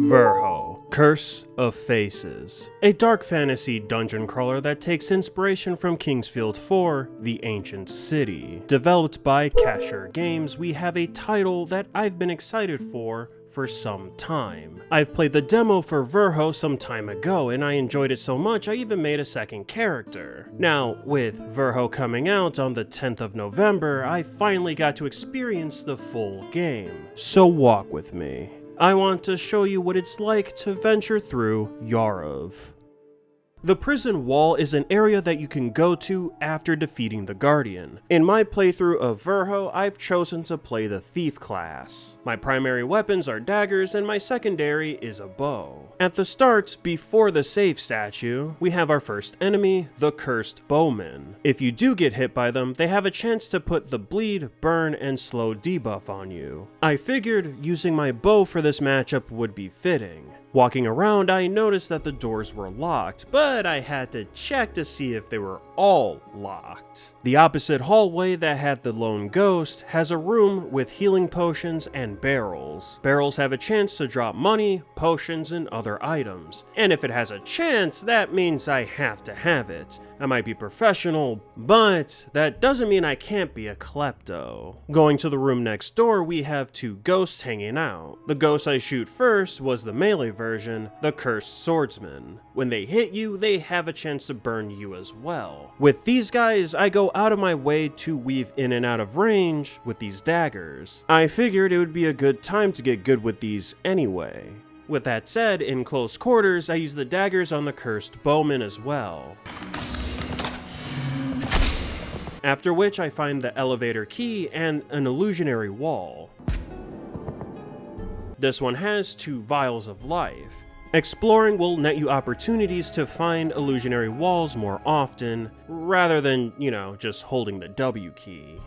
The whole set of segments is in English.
Verho, Curse of Faces, a dark fantasy dungeon crawler that takes inspiration from Kingsfield 4, The Ancient City. Developed by Cashir Games, we have a title that I've been excited for some time. I've played the demo for Verho some time ago and I enjoyed it so much I even made a second character. Now, with Verho coming out on the 10th of November, I finally got to experience the full game. So walk with me. I want to show you what it's like to venture through Yarov. The prison wall is an area that you can go to after defeating the Guardian. In my playthrough of Verho, I've chosen to play the Thief class. My primary weapons are daggers and my secondary is a bow. At the start, before the save statue, we have our first enemy, the Cursed Bowmen. If you do get hit by them, they have a chance to put the bleed, burn, and slow debuff on you. I figured using my bow for this matchup would be fitting. Walking around, I noticed that the doors were locked, but I had to check to see if they were all locked. The opposite hallway that had the lone ghost has a room with healing potions and barrels. Barrels have a chance to drop money, potions, and other items. And if it has a chance, that means I have to have it. I might be professional, but that doesn't mean I can't be a klepto. Going to the room next door, we have two ghosts hanging out. The ghost I shoot first was the melee version, the Cursed Swordsman. When they hit you, they have a chance to burn you as well. With these guys, I go out of my way to weave in and out of range with these daggers. I figured it would be a good time to get good with these anyway. With that said, in close quarters, I use the daggers on the Cursed Bowman as well. After which I find the elevator key and an illusionary wall. This one has 2 vials of life. Exploring will net you opportunities to find illusionary walls more often, rather than, just holding the W key.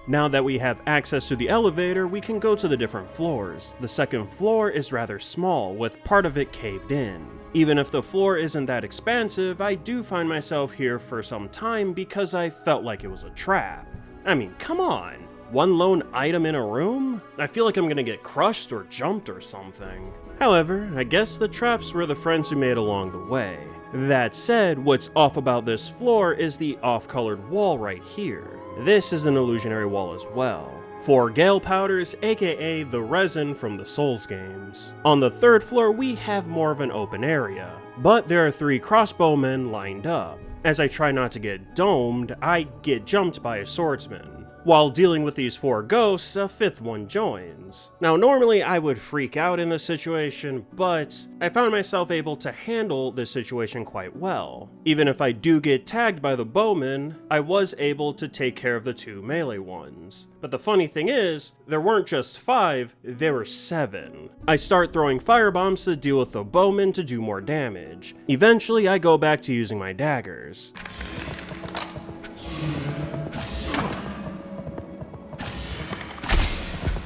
Now that we have access to the elevator, we can go to the different floors. The second floor is rather small, with part of it caved in. Even if the floor isn't that expansive, I do find myself here for some time because I felt like it was a trap. I mean, come on! One lone item in a room? I feel like I'm gonna get crushed or jumped or something. However, I guess the traps were the friends who made along the way. That said, what's off about this floor is the off-colored wall right here. This is an illusionary wall as well. 4 Gale Powders, aka the resin from the Souls games. On the 3rd floor, we have more of an open area, but there are 3 crossbowmen lined up. As I try not to get domed, I get jumped by a swordsman. While dealing with these 4 ghosts, a 5th one joins. Now normally I would freak out in this situation, but I found myself able to handle this situation quite well. Even if I do get tagged by the bowman, I was able to take care of the 2 melee ones. But the funny thing is, there weren't just 5, there were 7. I start throwing firebombs to deal with the bowman to do more damage. Eventually I go back to using my daggers.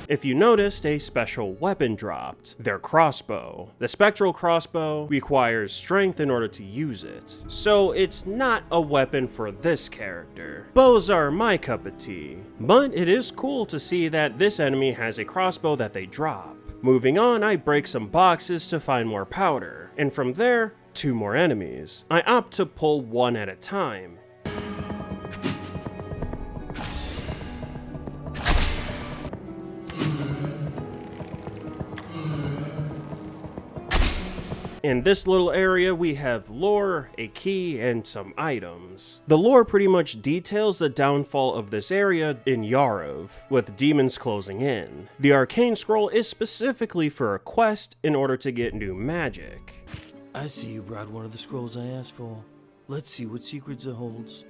If you noticed, a special weapon dropped, their crossbow. The spectral crossbow requires strength in order to use it, so it's not a weapon for this character. Bows are my cup of tea, but it is cool to see that this enemy has a crossbow that they drop. Moving on, I break some boxes to find more powder, and from there, 2 more enemies. I opt to pull 1 at a time. In this little area, we have lore, a key, and some items. The lore pretty much details the downfall of this area in Yarov, with demons closing in. The arcane scroll is specifically for a quest in order to get new magic. I see you brought one of the scrolls I asked for. Let's see what secrets it holds.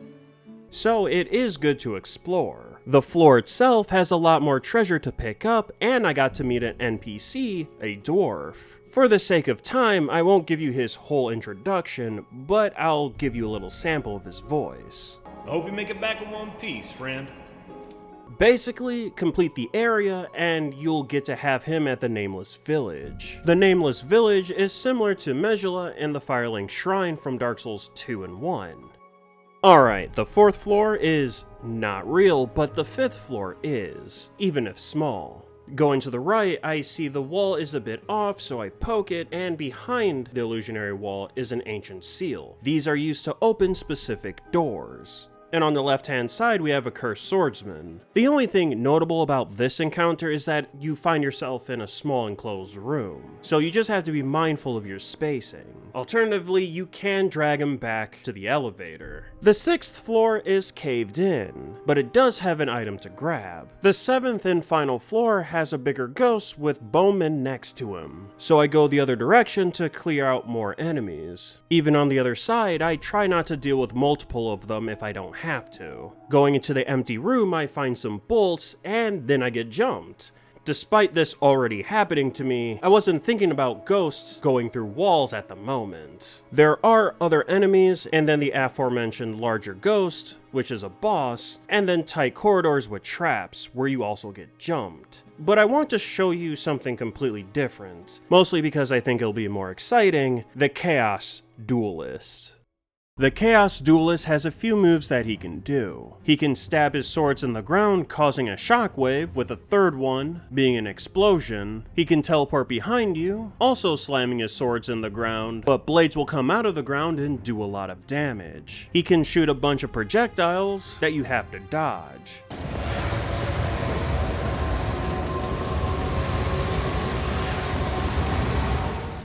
So it is good to explore. The floor itself has a lot more treasure to pick up, and I got to meet an NPC, a dwarf. For the sake of time, I won't give you his whole introduction, but I'll give you a little sample of his voice. I hope you make it back in one piece, friend. Basically, complete the area and you'll get to have him at the Nameless Village. The Nameless Village is similar to Mejula and the Firelink Shrine from Dark Souls 2 and 1. Alright, the 4th floor is not real, but the 5th floor is, even if small. Going to the right, I see the wall is a bit off, so I poke it, and behind the illusionary wall is an ancient seal. These are used to open specific doors. And on the left-hand side, we have a cursed swordsman. The only thing notable about this encounter is that you find yourself in a small enclosed room, so you just have to be mindful of your spacing. Alternatively, you can drag him back to the elevator. The 6th floor is caved in, but it does have an item to grab. The 7th and final floor has a bigger ghost with bowmen next to him, so I go the other direction to clear out more enemies. Even on the other side, I try not to deal with multiple of them if I don't have to. Going into the empty room, I find some bolts, and then I get jumped. Despite this already happening to me, I wasn't thinking about ghosts going through walls at the moment. There are other enemies, and then the aforementioned larger ghost, which is a boss, and then tight corridors with traps, where you also get jumped. But I want to show you something completely different, mostly because I think it'll be more exciting: the Chaos Duelist. The Chaos Duelist has a few moves that he can do. He can stab his swords in the ground, causing a shockwave, with a third one being an explosion. He can teleport behind you, also slamming his swords in the ground, but blades will come out of the ground and do a lot of damage. He can shoot a bunch of projectiles that you have to dodge.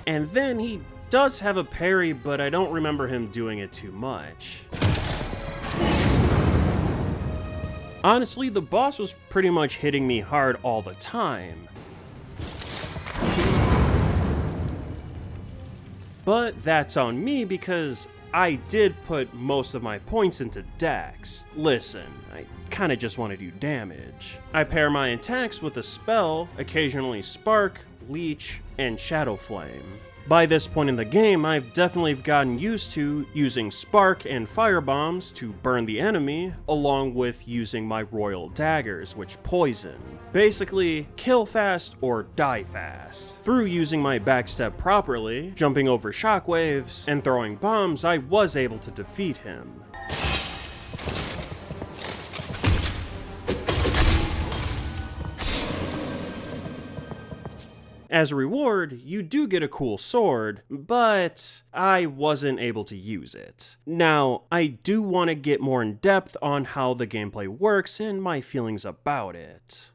And then he does have a parry, but I don't remember him doing it too much. Honestly, the boss was pretty much hitting me hard all the time. But that's on me because I did put most of my points into dex. Listen, I kinda just want to do damage. I pair my attacks with a spell, occasionally Spark, Leech, and Shadow Flame. By this point in the game, I've definitely gotten used to using Spark and Fire Bombs to burn the enemy, along with using my Royal Daggers, which poison. Basically, kill fast or die fast. Through using my backstep properly, jumping over shockwaves, and throwing bombs, I was able to defeat him. As a reward, you do get a cool sword, but I wasn't able to use it. Now, I do want to get more in depth on how the gameplay works and my feelings about it.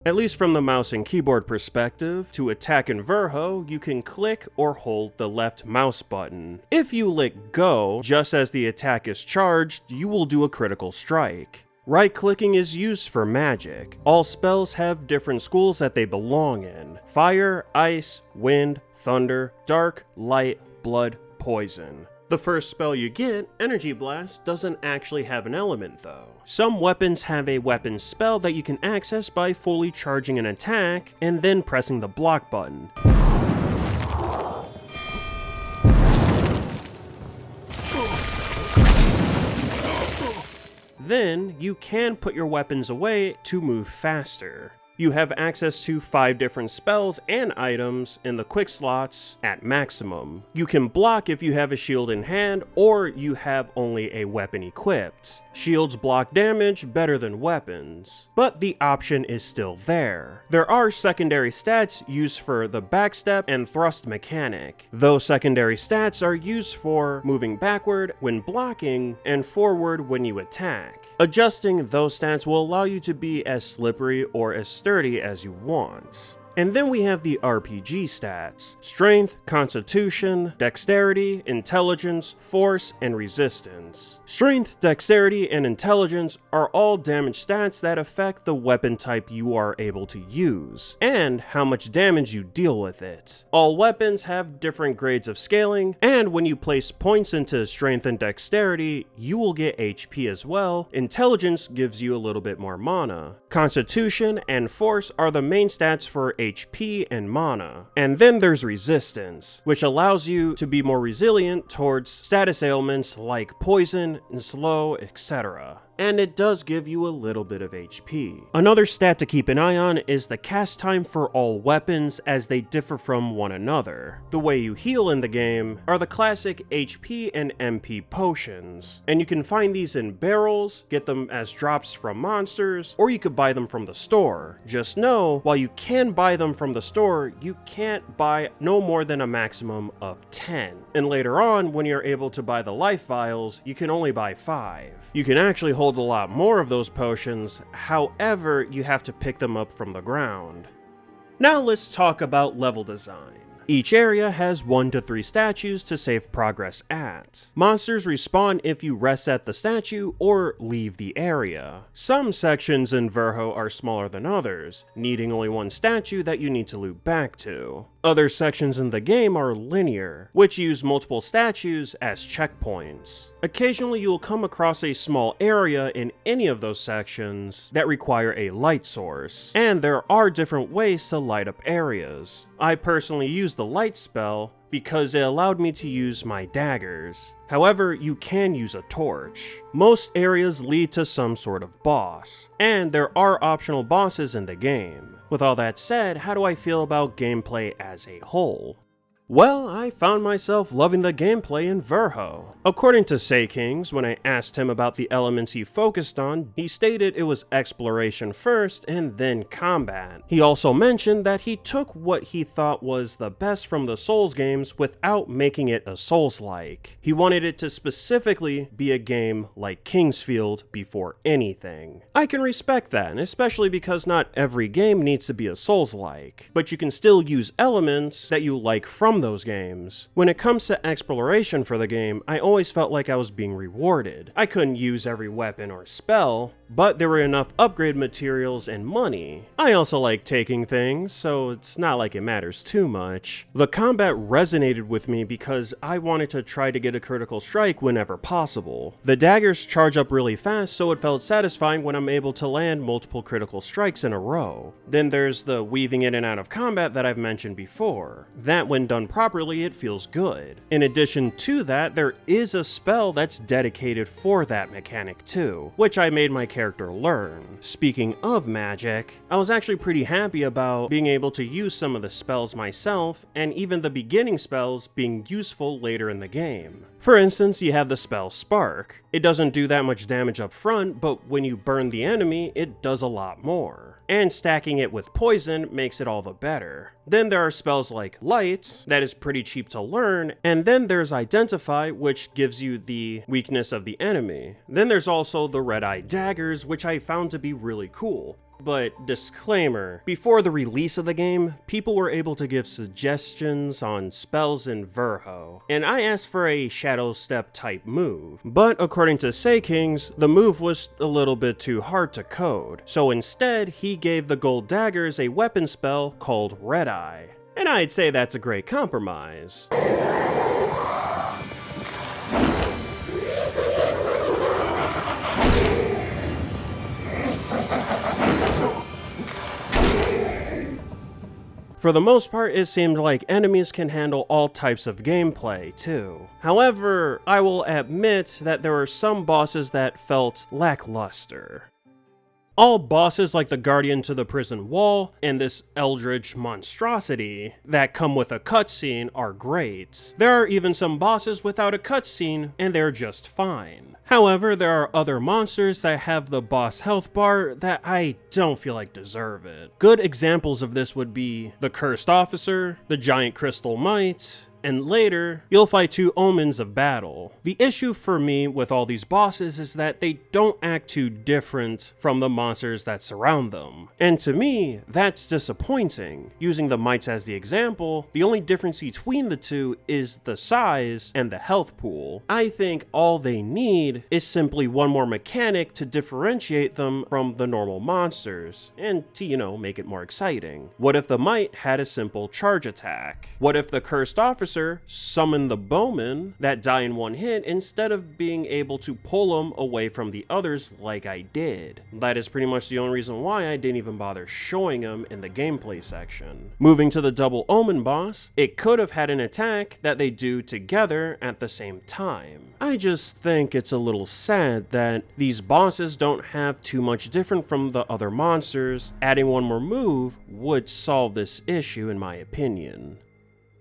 At least from the mouse and keyboard perspective, to attack in Verho, you can click or hold the left mouse button. If you lick go, just as the attack is charged, you will do a critical strike. Right-clicking is used for magic. All spells have different schools that they belong in: fire, ice, wind, thunder, dark, light, blood, poison. The first spell you get, Energy Blast, doesn't actually have an element though. Some weapons have a weapon spell that you can access by fully charging an attack and then pressing the block button. Then, you can put your weapons away to move faster. You have access to 5 different spells and items in the quick slots at maximum. You can block if you have a shield in hand, or you have only a weapon equipped. Shields block damage better than weapons, but the option is still there. There are secondary stats used for the backstep and thrust mechanic. Those secondary stats are used for moving backward when blocking and forward when you attack. Adjusting those stats will allow you to be as slippery or as sturdy as you want. And then we have the RPG stats: Strength, Constitution, Dexterity, Intelligence, Force, and Resistance. Strength, Dexterity, and Intelligence are all damage stats that affect the weapon type you are able to use, and how much damage you deal with it. All weapons have different grades of scaling, and when you place points into Strength and Dexterity, you will get HP as well. Intelligence gives you a little bit more mana. Constitution and Force are the main stats for HP and mana. And then there's Resistance, which allows you to be more resilient towards status ailments like poison and slow, etc. and it does give you a little bit of HP. Another stat to keep an eye on is the cast time for all weapons, as they differ from one another. The way you heal in the game are the classic HP and MP potions, and you can find these in barrels, get them as drops from monsters, or you could buy them from the store. Just know, while you can buy them from the store, you can't buy no more than a maximum of 10. And later on, when you're able to buy the life vials, you can only buy 5. You can actually hold a lot more of those potions, however, you have to pick them up from the ground. Now let's talk about level design. Each area has 1 to 3 statues to save progress at. Monsters respawn if you rest at the statue or leave the area. Some sections in Verho are smaller than others, needing only 1 statue that you need to loop back to. Other sections in the game are linear, which use multiple statues as checkpoints. Occasionally you'll come across a small area in any of those sections that require a light source, and there are different ways to light up areas. I personally use the light spell because it allowed me to use my daggers. However, you can use a torch. Most areas lead to some sort of boss, and there are optional bosses in the game. With all that said, how do I feel about gameplay as a whole? Well, I found myself loving the gameplay in Verho. According to Kings, when I asked him about the elements he focused on, he stated it was exploration first and then combat. He also mentioned that he took what he thought was the best from the Souls games without making it a Soulslike. He wanted it to specifically be a game like Kingsfield before anything. I can respect that, especially because not every game needs to be a Soulslike, but you can still use elements that you like from those games. When it comes to exploration for the game, I always felt like I was being rewarded. I couldn't use every weapon or spell, but there were enough upgrade materials and money. I also like taking things, so it's not like it matters too much. The combat resonated with me because I wanted to try to get a critical strike whenever possible. The daggers charge up really fast, so it felt satisfying when I'm able to land multiple critical strikes in a row. Then there's the weaving in and out of combat that I've mentioned before. That, when done properly, it feels good. In addition to that, there is a spell that's dedicated for that mechanic too, which I made my character learn. Speaking of magic, I was actually pretty happy about being able to use some of the spells myself, and even the beginning spells being useful later in the game. For instance, you have the spell Spark. It doesn't do that much damage up front, but when you burn the enemy, it does a lot more. And stacking it with poison makes it all the better. Then there are spells like Light, that is pretty cheap to learn, and then there's Identify, which gives you the weakness of the enemy. Then there's also the Red-Eye Daggers, which I found to be really cool. But disclaimer, before the release of the game, people were able to give suggestions on spells in Verho, and I asked for a Shadow Step type move. But according to Kings, the move was a little bit too hard to code, so instead he gave the gold daggers a weapon spell called Red Eye. And I'd say that's a great compromise. For the most part, it seemed like enemies can handle all types of gameplay, too. However, I will admit that there were some bosses that felt lackluster. All bosses like the Guardian to the Prison Wall and this Eldritch monstrosity that come with a cutscene are great. There are even some bosses without a cutscene and they're just fine. However, there are other monsters that have the boss health bar that I don't feel like deserve it. Good examples of this would be the Cursed Officer, the Giant Crystal Mite, and later, you'll fight 2 Omens of Battle. The issue for me with all these bosses is that they don't act too different from the monsters that surround them. And to me, that's disappointing. Using the Mites as the example, the only difference between the two is the size and the health pool. I think all they need is simply one more mechanic to differentiate them from the normal monsters, and to, make it more exciting. What if the Mite had a simple charge attack? What if the Cursed Officer Successor summon the bowmen that die in one hit instead of being able to pull them away from the others like I did. That is pretty much the only reason why I didn't even bother showing them in the gameplay section. Moving to the double omen boss, it could have had an attack that they do together at the same time. I just think it's a little sad that these bosses don't have too much different from the other monsters. Adding one more move would solve this issue in my opinion.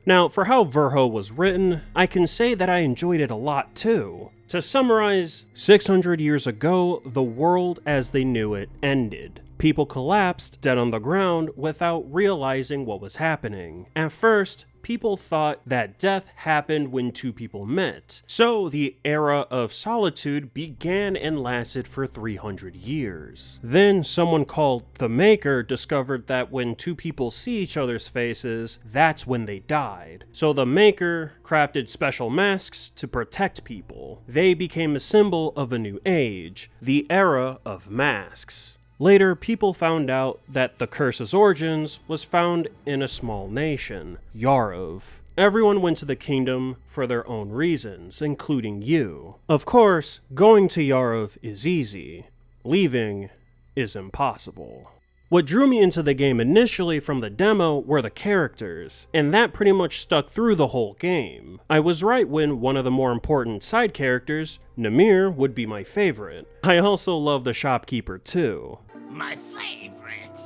Now, for how Verho was written, I can say that I enjoyed it a lot too. To summarize, 600 years ago, the world as they knew it ended. People collapsed dead on the ground without realizing what was happening. At first, people thought that death happened when two people met, so the era of solitude began and lasted for 300 years. Then someone called the Maker discovered that when two people see each other's faces, that's when they died. So the Maker crafted special masks to protect people. They became a symbol of a new age, the era of masks. Later, people found out that the curse's origins was found in a small nation, Yarov. Everyone went to the kingdom for their own reasons, including you. Of course, going to Yarov is easy. Leaving is impossible. What drew me into the game initially from the demo were the characters, and that pretty much stuck through the whole game. I was right when one of the more important side characters, Namir, would be my favorite. I also love the shopkeeper too. My favorite.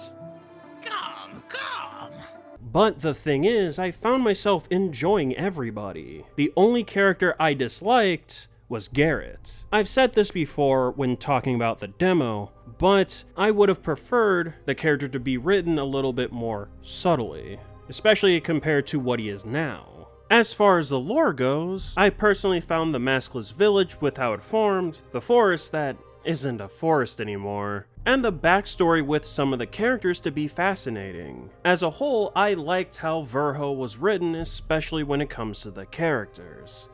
Come. But the thing is, I found myself enjoying everybody. The only character I disliked was Garrett. I've said this before when talking about the demo, but I would have preferred the character to be written a little bit more subtly, especially compared to what he is now. As far as the lore goes, I personally found the maskless village with how it formed, the forest that isn't a forest anymore, and the backstory with some of the characters to be fascinating. As a whole, I liked how Verho was written, especially when it comes to the characters.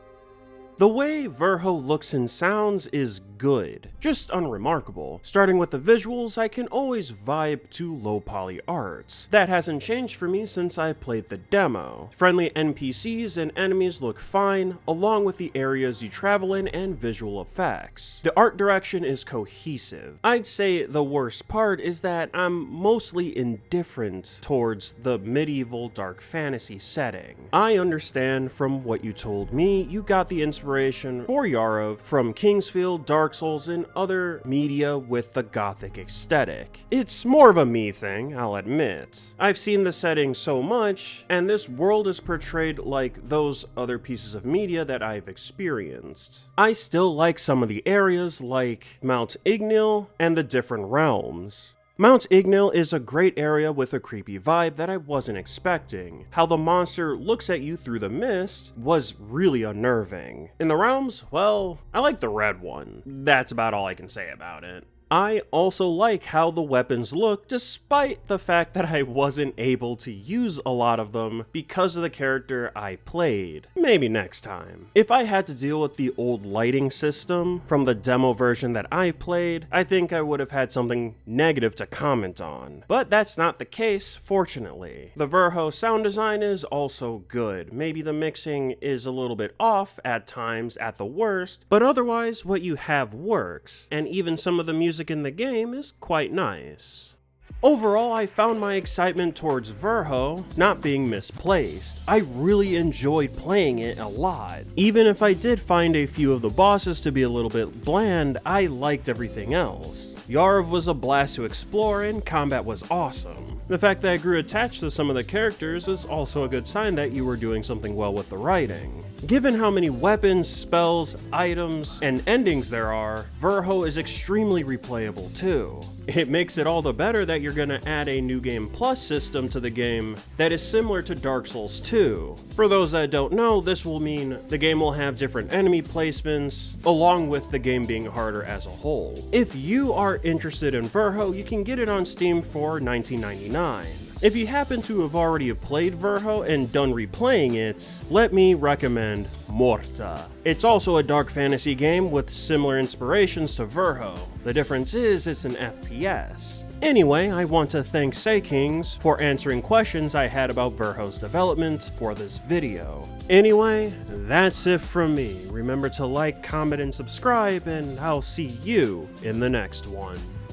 The way Verho looks and sounds is good, just unremarkable. Starting with the visuals, I can always vibe to low poly art. That hasn't changed for me since I played the demo. Friendly NPCs and enemies look fine, along with the areas you travel in and visual effects. The art direction is cohesive. I'd say the worst part is that I'm mostly indifferent towards the medieval dark fantasy setting. I understand from what you told me, you got the inspiration for Yarov from Kingsfield, Dark Souls, and other media with the gothic aesthetic. It's more of a me thing, I'll admit. I've seen the setting so much, and this world is portrayed like those other pieces of media that I've experienced. I still like some of the areas like Mount Ignil and the different realms. Mount Ignil is a great area with a creepy vibe that I wasn't expecting. How the monster looks at you through the mist was really unnerving. In the realms, well, I like the red one. That's about all I can say about it. I also like how the weapons look, despite the fact that I wasn't able to use a lot of them because of the character I played. Maybe next time. If I had to deal with the old lighting system from the demo version that I played, I think I would have had something negative to comment on. But that's not the case, fortunately. The Verho sound design is also good. Maybe the mixing is a little bit off at times at the worst, but otherwise what you have works, and even some of the music in the game is quite nice. Overall, I found my excitement towards Verho not being misplaced. I really enjoyed playing it a lot. Even if I did find a few of the bosses to be a little bit bland, I liked everything else. Yarov was a blast to explore and combat was awesome. The fact that I grew attached to some of the characters is also a good sign that you were doing something well with the writing. Given how many weapons, spells, items, and endings there are, Verho is extremely replayable too. It makes it all the better that you're gonna add a New Game Plus system to the game that is similar to Dark Souls 2. For those that don't know, this will mean the game will have different enemy placements, along with the game being harder as a whole. If you are interested in Verho, you can get it on Steam for $19.99. If you happen to have already played Verho and done replaying it, let me recommend Morta. It's also a dark fantasy game with similar inspirations to Verho. The difference is it's an FPS. Anyway, I want to thank Kings for answering questions I had about Verho's development for this video. Anyway, that's it from me. Remember to like, comment, and subscribe, and I'll see you in the next one.